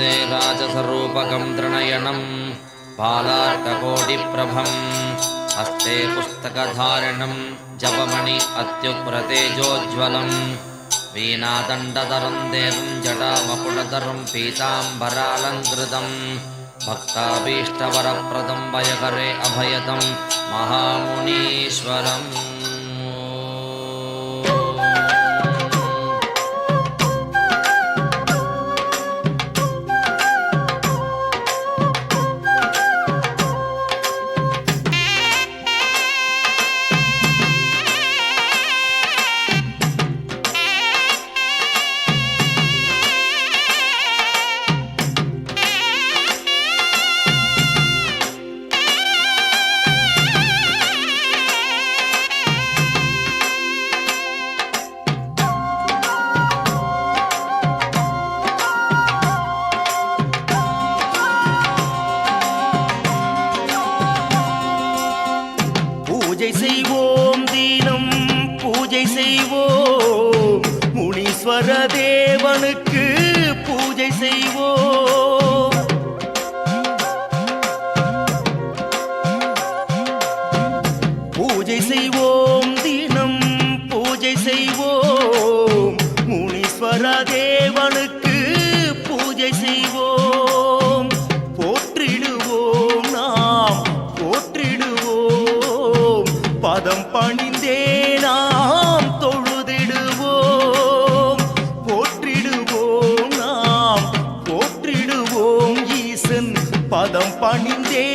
वन्दे राजसरूपकं त्रिनयनं बालार्ककोटिप्रभं हस्ते पुस्तकधारिणं जपमणि अत्युग्रतेजोज्ज्वलं वीणादण्डधरं देवं जटामकुटधरं पीताम्बरालङ्कृतं भक्ताभीष्टवरप्रदं भयकरे अभयदं महामुनीश्वरम् பூஜை செய்வோம் தினம் பூஜை செய்வோம் முனீஸ்வர தேவனுக்கு பூஜை செய்வோம். பூஜை செய்வோம் தினம் பூஜை செய்வோம் முனீஸ்வர தேவனுக்கு பூஜை செய்வோம். போற்றிடுவோம் நாம் போற்றிடுவோம் பதம் பணிந்தே நாம் தொழுதிடுவோம். போற்றிடுவோம் நாம் போற்றிடுவோம் ஈசன் பதம் பணிந்தே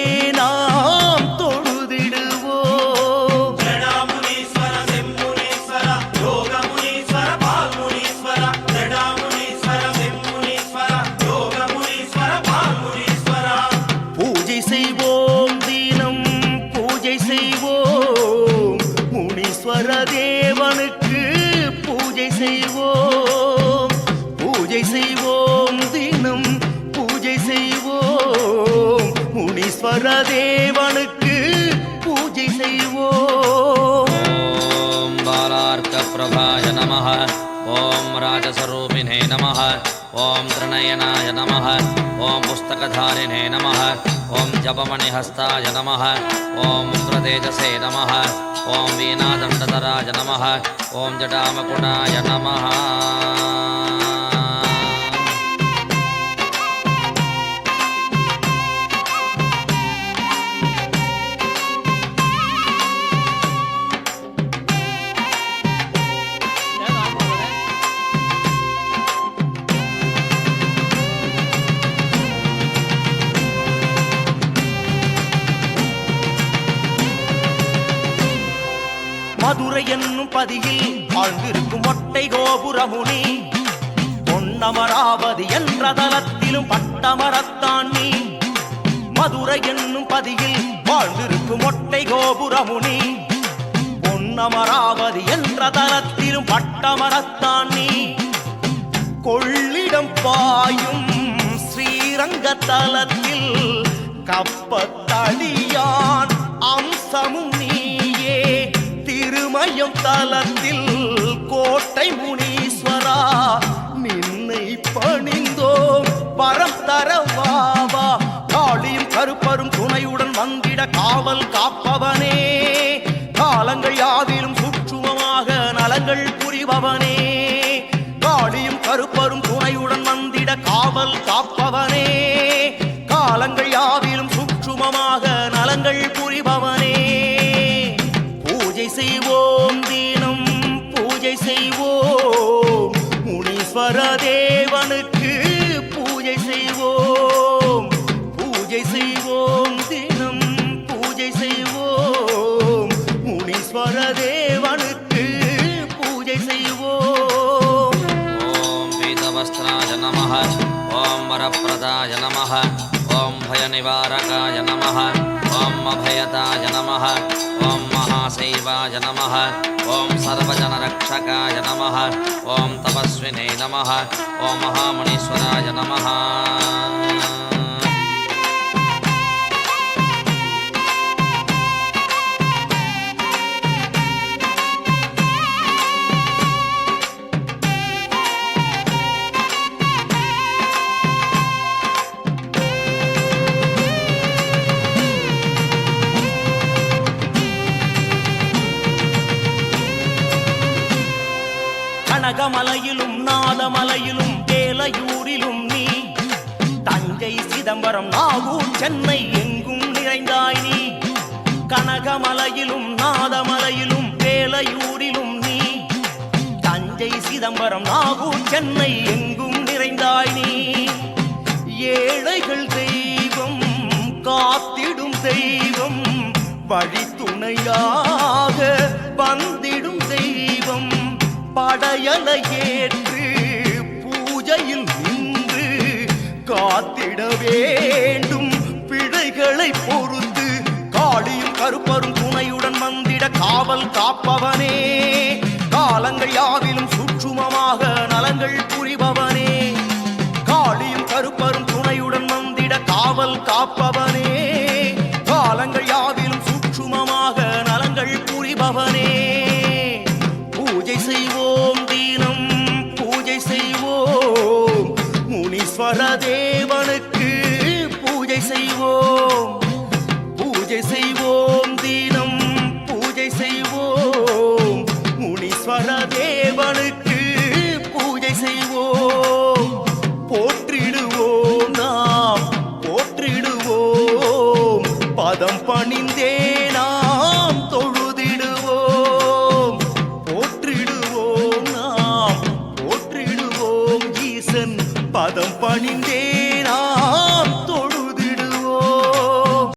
நாம் தொழுதிடுவோம். ஜடாமுனீஸ்வர செம்முனீஸ்வர யோகமுனீஸ்வர பால்முனீஸ்வர ஜடாமுனீஸ்வர செம்முனீஸ்வர யோகமுனீஸ்வர பால்முனீஸ்வர. பூஜை செய்வோம் தினம் பூஜை செய்வோம் முனீஸ்வர தேவனுக்கு பூஜை செய்வோம். பூஜை செய்வோம் தினம் பூஜை செய்வோம் முனீஸ்வர தேவனுக்கு பூஜை செய்வோம். ॐ बालार्कप्रभाय नमः ॐ राजस्वरूपिणे नमः ॐ त्रिनयनाय नमः ॐ पुस्तकधारिणे नमः ॐ जपमणिहस्ताय नमः ॐ उग्रतेजसे नमः ॐ वीणादण्डधराय नमः ॐ जटामकुटाय नमः. மதுரை என்னும் பதியில் வாழ்ந்திருக்கும் மொட்டை கோபுரமுனி பொன்னமராவதி என்ற தலத்திலும் பட்டமரத்தான் நீ. மதுரை என்னும் பதியில் வாழ்ந்திருக்கும் மொட்டை கோபுரமுனி பொன்னமராவதி என்ற தலத்திலும் பட்டமரத்தான் நீ. கொள்ளிடம் பாயும் ஸ்ரீரங்க தலத்தில் கப்பத்தடியான் அம்சமும் நீயே. திருமயம் தலத்தில் கோட்டை முனீஸ்வரா நின்னை பணிந்தோம் வரம் தரவாவா. காளியும் கருப்பரும் துணையுடன் வந்திட காவல் காப்பவனே. காலங்கள் யாவிலும் சூட்சுமமாக நலங்கள் புரிபவனே. காளியும் கருப்பரும் துணையுடன் வந்திட காவல் காப்பவனே. காலங்கள் யாவிலும் சூட்சுமமாக நலங்கள் புரிபவனே. பூஜை செய்வோம் தினம் பூஜை செய்வோம் முனீஸ்வர தேவனுக்கு பூஜை செய்வோம். பூஜை செய்வோம் தினம் பூஜை செய்வோம் முனீஸ்வர தேவனுக்கு பூஜை செய்வோம். ॐ पीतवस्त्राय नमः ॐ वरप्रदाय नमः ॐ भयनिवारकाय नमः ॐ अभयदाय नमः ॐ महाशैवाय नमः ॐ सर्वजनरक्षकाय नमः ॐ तपस्विने नमः ॐ महामुनीश्वराय नमः. கனகமலையிலும் நாதமலையிலும் வேலையூரிலும் நீ தஞ்சை சிதம்பரம் நாகூர் சென்னை எங்கும் நிறைந்தாய் நீ கனகமலையிலும் நாதமலையிலும் வேலையூரிலும் நீ தஞ்சை சிதம்பரம் நாகூர் சென்னை எங்கும் நிறைந்தாய் நீ ஏழைகள் தெய்வம் காத்திடும் தெய்வம் வழித்துணையாக வந்திடும் தெய்வம் படையலை ஏற்று பூஜையில் நின்று காத்திட வேண்டும் பிழைகளை பொறுத்து காளியும் கருப்பரும் துணையுடன் வந்திட காவல் காப்பவனே காலங்கள் யாவிலும் சூட்சுமமாக நலங்கள் புரிபவனே காளியும் கருப்பரும் துணையுடன் வந்திட காவல் காப்பவனே காலங்கள் யாவிலும் சூட்சுமமாக நலங்கள் புரிபவனே பூஜை செய்வோம் தினம் பூஜை செய்வோம் முனீஸ்வர தேவனுக்கு பூஜை செய்வோம் பூஜை செய்வோம் தினம் பூஜை செய்வோம் முனீஸ்வர தேவனுக்கு பூஜை செய்வோம் போற்றிடுவோம் நாம் போற்றிடுவோம் பதம் பணிந்தே நாம் தொழுதிடுவோம் போற்றிடுவோம் நாம் போற்றிடுவோம் ஈசன் பதம் பணிந்தே